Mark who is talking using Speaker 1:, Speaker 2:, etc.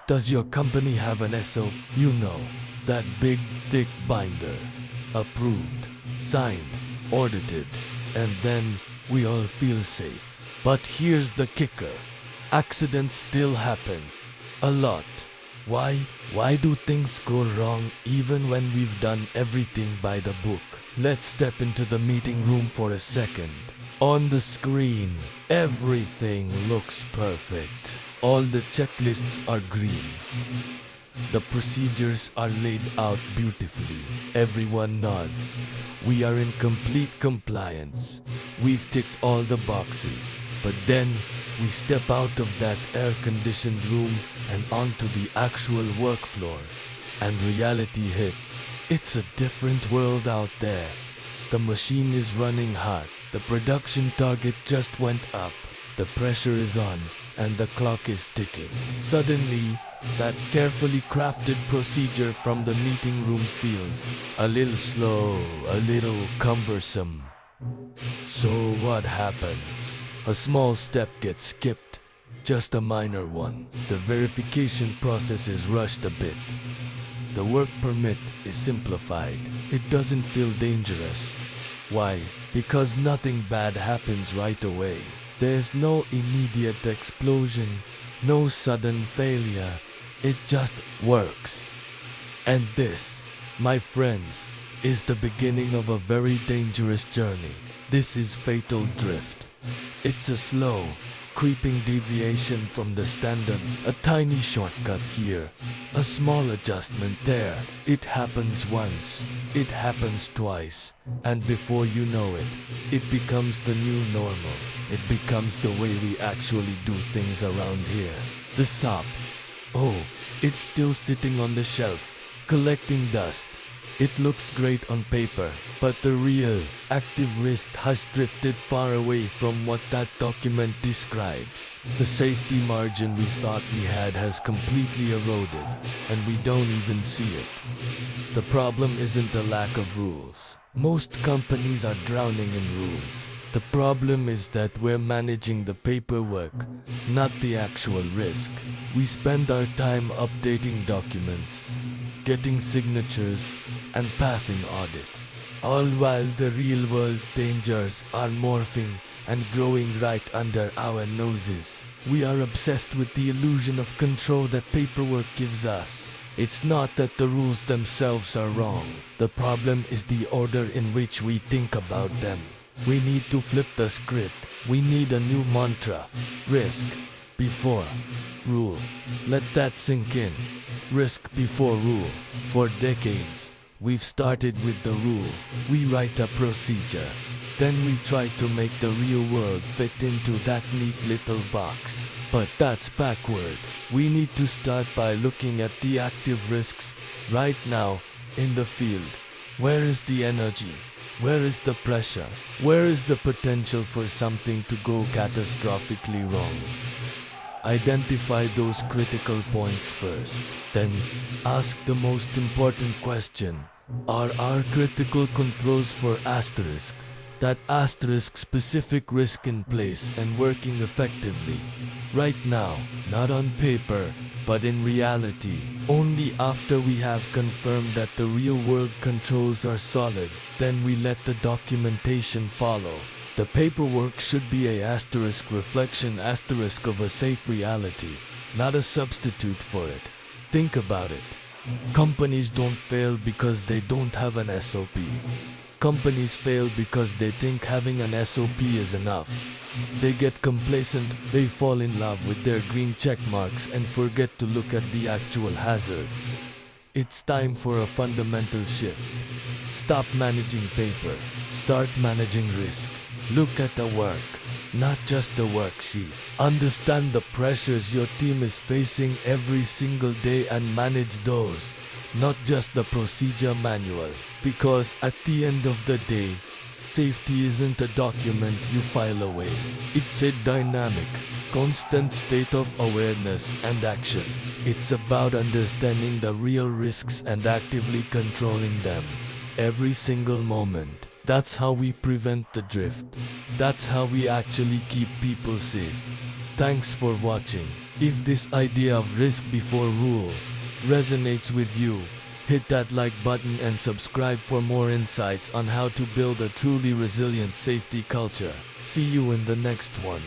Speaker 1: Does your company have an SOP? You know, that big, thick binder. Approved, signed, audited, and then we all feel safe. But here's the kicker. Accidents still happen. A lot. Why? Why do things go wrong even when we've done everything by the book? Let's step into the meeting room for a second. On the screen, everything looks perfect. All the checklists are green. The procedures are laid out beautifully. Everyone nods. We are in complete compliance. We've ticked all the boxes. But then, we step out of that air-conditioned room and onto the actual work floor. And reality hits. It's a different world out there. The machine is running hot. The production target just went up. The pressure is on, and the clock is ticking. Suddenly, that carefully crafted procedure from the meeting room feels a little slow, a little cumbersome. So what happens? A small step gets skipped, just a minor one. The verification process is rushed a bit. The work permit is simplified. It doesn't feel dangerous. Why? Because nothing bad happens right away. There's no immediate explosion, no sudden failure. It just works. And this, my friends, is the beginning of a very dangerous journey. This is fatal drift. It's a slow, creeping deviation from the standard, a tiny shortcut here, a small adjustment there. It happens once, it happens twice, and before you know it, it becomes the new normal. It becomes the way we actually do things around here. The SOP. Oh, it's still sitting on the shelf, collecting dust. It looks great on paper, but the real, active risk has drifted far away from what that document describes. The safety margin we thought we had has completely eroded, and we don't even see it. The problem isn't a lack of rules. Most companies are drowning in rules. The problem is that we're managing the paperwork, not the actual risk. We spend our time updating documents, getting signatures, and passing audits, all while the real-world dangers are morphing and growing right under our noses. We are obsessed with the illusion of control that paperwork gives us. It's not that the rules themselves are wrong. The problem is the order in which we think about them. We need to flip the script. We need a new mantra. Risk before rule. Let that sink in. Risk before rule. For decades, we've started with the rule. We write a procedure. Then we try to make the real world fit into that neat little box. But that's backward. We need to start by looking at the active risks right now in the field. Where is the energy? Where is the pressure? Where is the potential for something to go catastrophically wrong? Identify those critical points first. Then, ask the most important question. Are our critical controls for asterisk, that asterisk specific risk in place and working effectively? Right now, not on paper, but in reality. Only after we have confirmed that the real-world controls are solid, then we let the documentation follow. The paperwork should be a asterisk reflection asterisk of a safe reality, not a substitute for it. Think about it. Companies don't fail because they don't have an SOP. Companies fail because they think having an SOP is enough. They get complacent, they fall in love with their green check marks and forget to look at the actual hazards. It's time for a fundamental shift. Stop managing paper. Start managing risk. Look at the work, not just the worksheet. Understand the pressures your team is facing every single day and manage those, not just the procedure manual. Because at the end of the day, safety isn't a document you file away. It's a dynamic, constant state of awareness and action. It's about understanding the real risks and actively controlling them every single moment. That's how we prevent the drift. That's how we actually keep people safe. Thanks for watching. If this idea of risk before rule resonates with you, hit that like button and subscribe for more insights on how to build a truly resilient safety culture. See you in the next one.